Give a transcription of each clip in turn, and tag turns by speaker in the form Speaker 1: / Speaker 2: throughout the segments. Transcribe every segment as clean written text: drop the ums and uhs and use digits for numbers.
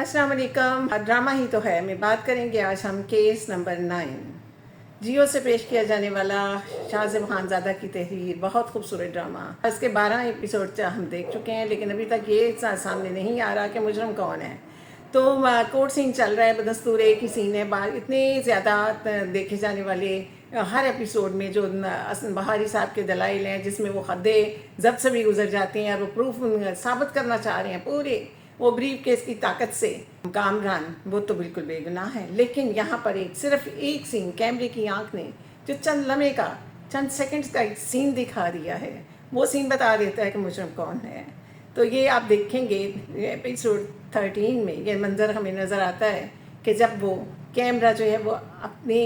Speaker 1: अस्सलाम वालेकुम। ड्रामा ही तो है। मैं बात करेंगे आज हम केस नंबर 9 जियो से पेश किया जाने वाला शाहज़ेब खानज़ादा की तहरीर। बहुत खूबसूरत ड्रामा। इसके 12 एपिसोड हम देख चुके हैं, लेकिन अभी तक ये सामने नहीं आ रहा कि मुजरम कौन है। तो कोर्ट सीन चल रहा है, बदस्तूर एक ही सीन है। इतने ज़्यादा देखे जाने वाले हर एपिसोड में जो बहारी साहब के दलाइल हैं, जिसमें वो हद ज़ब्त से भी गुजर जाते हैं और वो प्रूफ साबित करना चाह रहे हैं पूरे वो ब्रीफ केस की ताकत से। कामरान वो तो बिल्कुल बेगुनाह है, लेकिन यहाँ पर सिर्फ एक सीन कैमरे की आंख ने जो चंद लम्हे का, चंद सेकंड्स का एक सीन दिखा दिया है, वो सीन बता देता है कि मुजरम कौन है। तो ये आप देखेंगे एपिसोड 13 में ये मंजर हमें नज़र आता है कि जब वो कैमरा जो है वो अपनी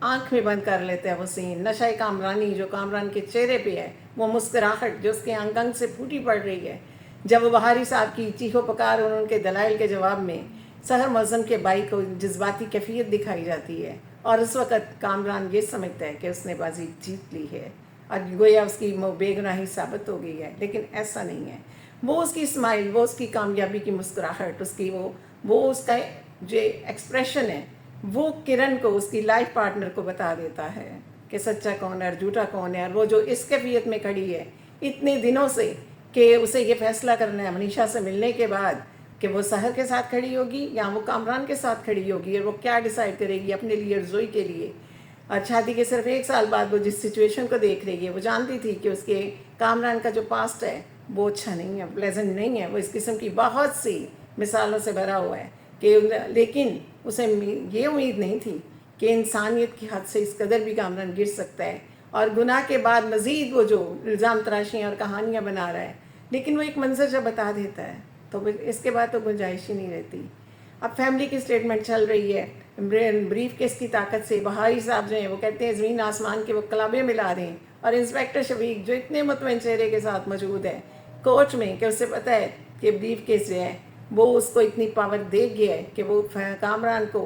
Speaker 1: आंख में बंद कर लेता है, वो सीन नशा कामरानी जो कामरान के चेहरे पे है, वो मुस्कुराहट जो उसके अंग अंग से फूटी पड़ रही है, जब वो बहारी साहब की चीखो पकार और उनके दलाइल के जवाब में सहर मौज़म के भाई को जज्बाती कैफियत दिखाई जाती है, और उस वक़्त कामरान ये समझता है कि उसने बाजी जीत ली है और गोया उसकी बेगुनाही साबित हो गई है, लेकिन ऐसा नहीं है। वो उसकी स्माइल, वो उसकी कामयाबी की मुस्कुराहट, उसकी वो उसका जो एक्सप्रेशन है, वो किरण को, उसकी लाइफ पार्टनर को बता देता है कि सच्चा कौन है और झूठा कौन है। और वो जो इस कैफियत में खड़ी है इतने दिनों से कि उसे ये फैसला करना है मनीषा से मिलने के बाद कि वो सहर के साथ खड़ी होगी या वो कामरान के साथ खड़ी होगी, और वो क्या डिसाइड करेगी अपने लिए और जोई के लिए। और शादी के सिर्फ 1 साल बाद वो जिस सिचुएशन को देख रही है, वो जानती थी कि उसके कामरान का जो पास्ट है वो अच्छा नहीं है, प्लेजेंट नहीं है। वो इस किस्म की बहुत सी मिसालों से भरा हुआ है कि, लेकिन उसे ये उम्मीद नहीं थी कि इंसानियत की हद से इस कदर भी कामरान गिर सकता है और गुनाह के बाद मज़ीद वो जो इल्ज़ाम तराशियाँ और कहानियाँ बना रहा है। लेकिन वो एक मंजर जब बता देता है तो इसके बाद तो गुंजाइश ही नहीं रहती। अब फैमिली की स्टेटमेंट चल रही है ब्रीफ केस की ताकत से। बहारी साहब जो हैं वो कहते हैं ज़मीन आसमान के वो कलाबे मिला रहे हैं, और इंस्पेक्टर शफीक जो इतने मुतमईन चेहरे के साथ मौजूद है कोर्ट में कि उसे पता है कि ब्रीफ केस जो है वो उसको इतनी पावर दे गया है कि वो कामरान को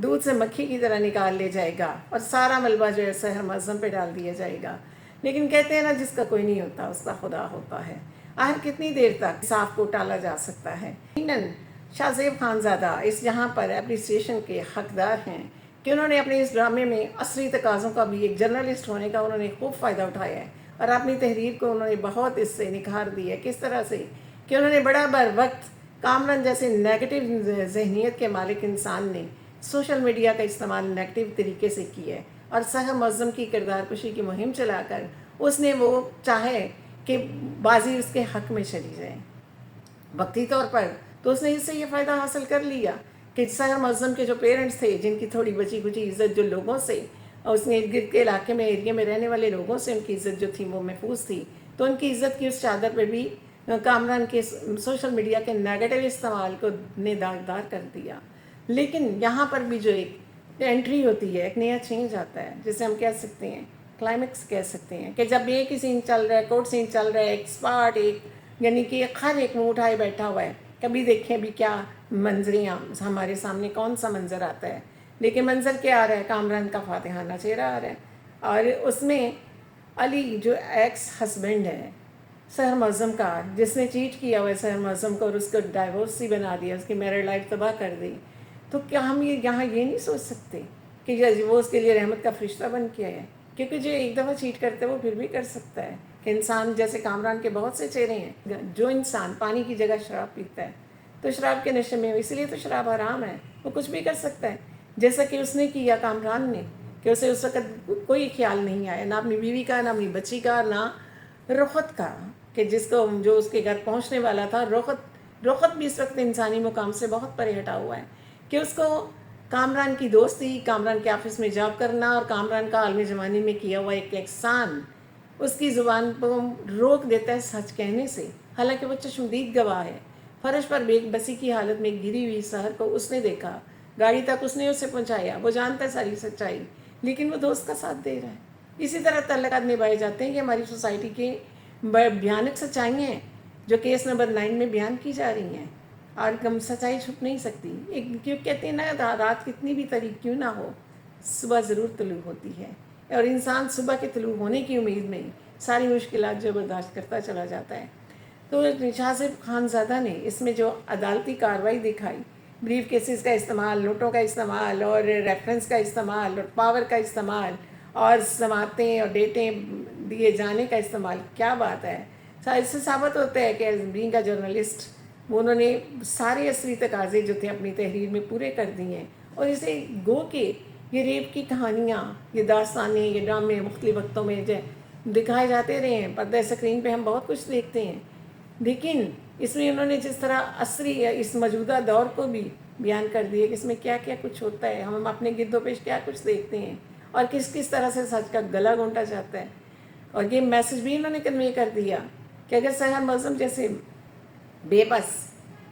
Speaker 1: दूध से मक्खी की तरह निकाल ले जाएगा और सारा मलबा जो है सहर मौज़म पे डाल दिया जाएगा। लेकिन कहते हैं ना, जिसका कोई नहीं होता उसका खुदा होता है। आखिर कितनी देर तक इंसाफ को टाला जा सकता है। यकीनन शाहज़ेब खानज़ादा इस यहाँ पर एप्रिसिएशन के हकदार हैं कि उन्होंने अपने इस ड्रामे में असली तकाज़ों का भी, एक जर्नलिस्ट होने का उन्होंने खूब फ़ायदा उठाया है और अपनी तहरीर को उन्होंने बहुत इससे निखार दी है। किस तरह से कि उन्होंने बड़ा बर वक्त कामरान जैसे नेगेटिव जहनीत के मालिक इंसान ने सोशल मीडिया का इस्तेमाल नेगेटिव तरीके से किया है, और सहर मौज़म की किरदार कुशी की मुहिम चलाकर उसने वो चाहे कि बाजी उसके हक में चली जाए वक्ती तौर पर, तो उसने इससे ये फ़ायदा हासिल कर लिया कि सहर मौज़म के जो पेरेंट्स थे, जिनकी थोड़ी बची कुची इज़्ज़त जो लोगों से, और उसने इर्द गिर्द के इलाके में एरिया में रहने वाले लोगों से उनकी इज़्ज़त जो थी वो महफूज थी, तो उनकी इज़्ज़त की उस चादर पर भी कामरान के सोशल मीडिया के नेगेटिव इस्तेमाल को ने दागदार कर दिया। लेकिन यहाँ पर भी जो एक एंट्री होती है, एक नया चेंज आता है, जिसे हम कह सकते हैं क्लाइमेक्स कह सकते हैं, कि जब एक ही सीन चल रहा है, कोर्ट सीन चल रहा है, एक स्पार्ट एक यानी कि हर एक मुँह उठाए बैठा हुआ है, कभी देखें अभी क्या मंजरियाँ हमारे सामने, कौन सा मंजर आता है। लेकिन मंजर क्या आ रहा है, कामरान का फातिहाना चेहरा आ रहा है, और उसमें अली जो एक्स हस्बैंड है सहर मौज़म का, जिसने चीट किया हुआ है सहर मौज़म को और उसको डाइवोर्स ही बना दिया, उसकी मैरिड लाइफ तबाह कर दी। तो क्या हम ये यहाँ ये नहीं सोच सकते कि वो उसके लिए रहमत का फरिश्ता बन के आया है? क्योंकि जो एक दफ़ा चीट करता है वो फिर भी कर सकता है। कि इंसान जैसे कामरान के बहुत से चेहरे हैं, जो इंसान पानी की जगह शराब पीता है तो शराब के नशे में, इसलिए तो शराब हराम है, वो कुछ भी कर सकता है। जैसा कि उसने किया कामरान ने, कि उसे उस वक़्त कोई ख्याल नहीं आया, ना अपनी बीवी का, ना अपनी बच्ची का, ना रोहत का, कि जिसको जो उसके घर पहुँचने वाला था। रोहत भी इस वक्त इंसानी मुकाम से बहुत परे हटा हुआ है कि उसको कामरान की दोस्ती, कामरान के ऑफिस में जॉब करना और कामरान का आलमी ज़माने में किया हुआ एक एहसान उसकी ज़ुबान को रोक देता है सच कहने से। हालांकि वो चश्मदीद गवाह है। फर्श पर बेबसी की हालत में गिरी हुई सहर को उसने देखा, गाड़ी तक उसने उसे पहुंचाया, वो जानता है सारी सच्चाई, लेकिन वो दोस्त का साथ दे रहा है। इसी तरह तल्लुकात निभाए जाते हैं कि हमारी सोसाइटी के भयानक सच्चाइयाँ हैं जो केस नंबर 9 में बयान की जा रही हैं, और कम सच्चाई छुप नहीं सकती। एक क्यों कहते हैं ना, रात कितनी भी तारीक क्यों ना हो, सुबह ज़रूर तुलू होती है, और इंसान सुबह के तुलू होने की उम्मीद में सारी मुश्किलात जो बर्दाश्त करता चला जाता है। तो शाहज़ेब खानज़ादा ने इसमें जो अदालती कार्रवाई दिखाई, بریف کیسز کا استعمال، نوٹوں کا استعمال اور ریفرنس کا استعمال اور پاور کا استعمال اور سماعتیں اور ڈیٹیں دیے جانے کا استعمال، کیا بات ہے! اس سے ثابت ہوتا ہے کہ بینگ کا جرنلسٹ انہوں نے سارے عصری تقاضے جو تھے اپنی تحریر میں پورے کر دیے ہیں، اور اسے گو کہ یہ ریپ کی کہانیاں، یہ داستانیں، یہ ڈرامے مختلف وقتوں میں جو دکھائے جاتے رہے ہیں، پردہ اسکرین پہ ہم بہت کچھ دیکھتے ہیں، لیکن اس میں انہوں نے جس طرح عصری اس موجودہ دور کو بھی بیان کر دیا کہ اس میں کیا کیا کچھ ہوتا ہے، ہم اپنے گرد و پیش کیا کچھ دیکھتے ہیں اور کس کس طرح سے سچ کا گلا گھونٹا جاتا ہے. اور یہ میسج بھی انہوں نے کنوے کر دیا کہ اگر سحر معظم جیسے بے بس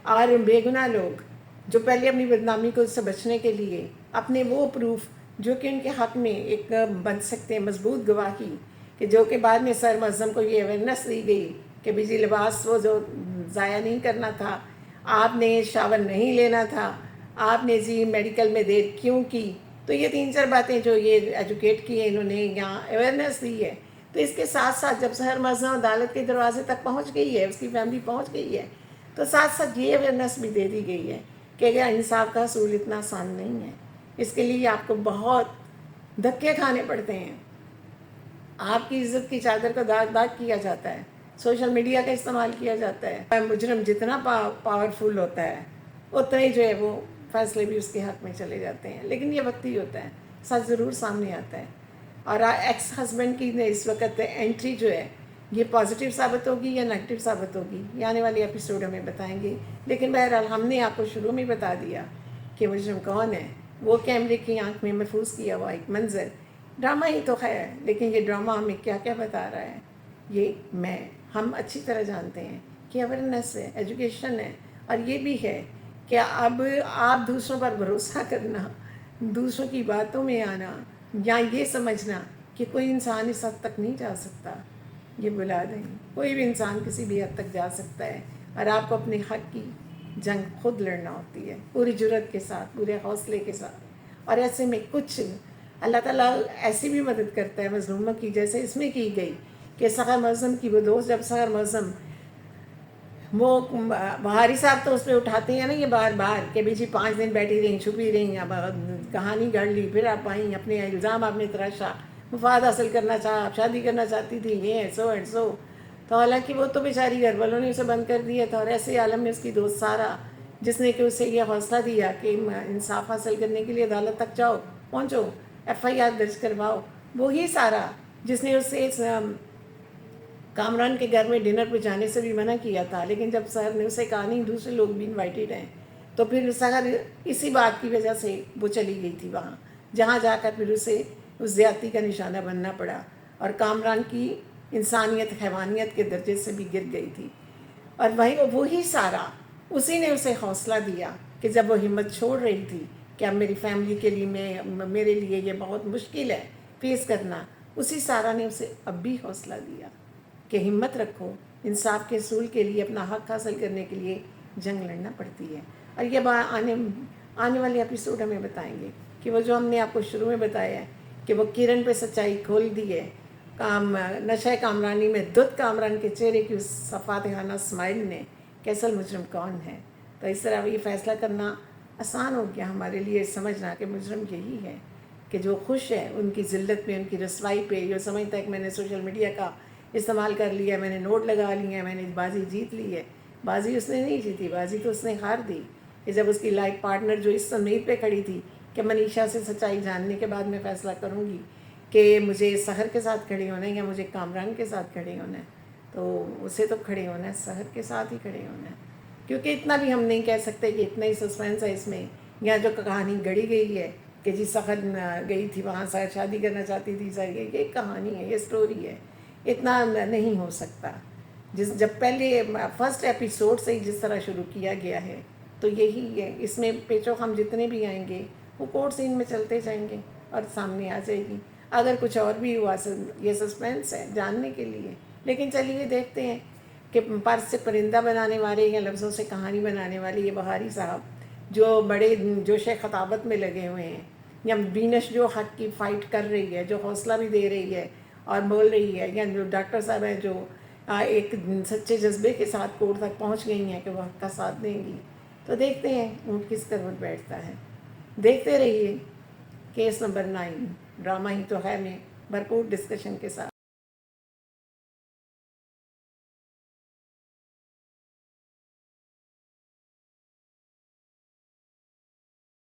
Speaker 1: اور بے گناہ لوگ جو پہلے اپنی بدنامی کو اس سے بچنے کے لیے اپنے وہ پروف جو کہ ان کے حق میں ایک بن سکتے ہیں مضبوط گواہی، کہ جو کہ بعد میں سحر معظم کو یہ اویئرنیس دی گئی کہ بجلی لباس وہ جو ضائع نہیں کرنا تھا، آپ نے شاور نہیں لینا تھا، آپ نے جی میڈیکل میں دیر کیوں کی. تو یہ 3-4 باتیں جو یہ ایجوکیٹ کی ہیں انہوں نے، یہاں اویئرنیس دی ہے. تو اس کے ساتھ ساتھ جب سحر معظم عدالت کے دروازے تک پہنچ گئی ہے، اس کی فیملی پہنچ گئی ہے، تو ساتھ ساتھ یہ اویئرنیس بھی دے دی گئی ہے کہ اگر انصاف کا حصول اتنا آسان نہیں ہے، اس کے لیے آپ کو بہت دھکے کھانے پڑتے ہیں، آپ کی عزت کی چادر کو داغ داغ کیا جاتا ہے، سوشل میڈیا کا استعمال کیا جاتا ہے. مجرم جتنا پاورفل ہوتا ہے اتنا ہی جو ہے وہ فیصلے بھی اس کے حق میں چلے جاتے ہیں. لیکن یہ وقتی ہوتا ہے، سچ ضرور سامنے آتا ہے. اور ایکس ہسبینڈ کی اس وقت انٹری جو ہے یہ پازیٹیو ثابت ہوگی یا نیگیٹو ثابت ہوگی، یہ آنے والے ایپیسوڈ ہمیں بتائیں گے. لیکن بہرحال ہم نے آپ کو شروع میں بتا دیا کہ مجرم کون ہے. وہ کیمرے کی آنکھ میں محفوظ کیا ہوا ایک منظر، ڈرامہ ہی تو ہے، لیکن یہ ڈرامہ ہمیں کیا کیا بتا رہا ہے یہ ہم اچھی طرح جانتے ہیں کہ اویئرنیس ہے، ایجوکیشن ہے، اور یہ بھی ہے کہ اب آپ دوسروں پر بھروسہ کرنا، دوسروں کی باتوں میں آنا یا یہ سمجھنا کہ کوئی انسان اس حد تک نہیں جا سکتا، یہ بلا دیں. کوئی بھی انسان کسی بھی حد تک جا سکتا ہے، اور آپ کو اپنے حق کی جنگ خود لڑنا ہوتی ہے پوری جرت کے ساتھ، پورے حوصلے کے ساتھ. اور ایسے میں کچھ اللہ تعالیٰ ایسی بھی مدد کرتا ہے مظلوموں کی، جیسے اس میں کی گئی کہ سحر معظم کی وہ دوست، جب سحر معظم وہ بہاری صاحب تو اس پہ اٹھاتے ہیں نا یہ بار بار کہ جی 5 دن بیٹھی رہیں، چھپی رہیں، اب کہانی گڑھ لی، پھر آپ آئیں، اپنے الزام آپ نے تراشا، مفاد حاصل کرنا چاہا، آپ شادی کرنا چاہتی تھی، یہ سو اینڈ سو. تو حالانکہ وہ تو بیچاری گھر والوں نے اسے بند کر دیا تھا، اور ایسے عالم میں اس کی دوست سارا جس نے کہ اسے یہ حوصلہ دیا کہ انصاف حاصل کرنے کے لیے عدالت تک جاؤ، پہنچو، FIR درج کرواؤ، وہی سارا جس نے اسے کامران کے گھر میں ڈنر پہ جانے سے بھی منع کیا تھا، لیکن جب سحر نے اسے کہا نہیں دوسرے لوگ بھی انوائٹیڈ ہیں، تو پھر سحر اسی بات کی وجہ سے وہ چلی گئی تھی وہاں، جہاں جا کر پھر اسے اس زیادتی کا نشانہ بننا پڑا، اور کامران کی انسانیت حیوانیت کے درجے سے بھی گر گئی تھی. اور وہی سارا اسی نے اسے حوصلہ دیا کہ جب وہ ہمت چھوڑ رہی تھی کہ اب میری فیملی کے لیے میرے لیے یہ بہت مشکل ہے فیس کرنا، اسی سارا نے اسے اب بھی حوصلہ دیا کہ ہمت رکھو، انصاف کے اصول کے لیے اپنا حق حاصل کرنے کے لیے جنگ لڑنا پڑتی ہے. اور یہ آنے والے ایپیسوڈ ہمیں بتائیں گے کہ وہ جو ہم نے آپ کو شروع میں بتایا ہے کہ وہ کرن پہ سچائی کھول دی ہے، نشہ کامرانی میں دھت کامران کے چہرے کی اس صفاتحانہ اسمائل نے کہ اصل مجرم کون ہے. تو اس طرح یہ فیصلہ کرنا آسان ہو گیا ہمارے لیے، سمجھنا کہ مجرم یہی ہے کہ جو خوش ہے ان کی ذلت پہ، ان کی رسوائی پہ، یہ سمجھتا ہے کہ میں نے سوشل میڈیا کا استعمال کر لیا، میں نے نوٹ لگا لیے ہیں، میں نے بازی جیت لی ہے. بازی اس نے نہیں جیتی، بازی تو اس نے ہار دی کہ جب اس کی لائف پارٹنر جو اس امید پہ کھڑی تھی کہ منیشا سے سچائی جاننے کے بعد میں فیصلہ کروں گی کہ مجھے سحر کے ساتھ کھڑے ہونا ہے یا مجھے کامران کے ساتھ کھڑے ہونا ہے، تو اسے تو کھڑے ہونا ہے، سحر کے ساتھ ہی کھڑے ہونا ہے. کیونکہ اتنا بھی ہم نہیں کہہ سکتے کہ اتنا ہی سسپینس ہے اس میں، یا جو کہانی گڑی گئی ہے کہ جی سحر گئی تھی وہاں، سحر شادی کرنا چاہتی تھی، سحر یہ ایک کہانی ہے، یہ سٹوری ہے، اتنا نہیں ہو سکتا. جب پہلے فرسٹ ایپیسوڈ سے ہی جس طرح شروع کیا گیا ہے تو یہی ہے، اس میں پیچو ہم جتنے بھی آئیں گے وہ کورٹ سین میں چلتے جائیں گے اور سامنے آ جائے گی. اگر کچھ اور بھی ہوا یہ سسپینس ہے جاننے کے لیے. لیکن چلیے دیکھتے ہیں کہ پر سے پرندہ بنانے والے یا لفظوں سے کہانی بنانے والے یہ بہاری صاحب جو بڑے جوش خطابت میں لگے ہوئے ہیں، یا بینش جو حق کی فائٹ کر رہی ہے، جو حوصلہ بھی دے رہی ہے اور بول رہی ہے، یا جو ڈاکٹر صاحب ہیں جو ایک سچے جذبے کے ساتھ کورٹ تک پہنچ گئی ہیں کہ وہ حق کا ساتھ دیں گی. تو دیکھتے ہیں اونٹ کس طرح بیٹھتا ہے. دیکھتے رہیے کیس نمبر 9 ڈرامہ ہی تو ہے میں بھرپور ڈسکشن کے ساتھ.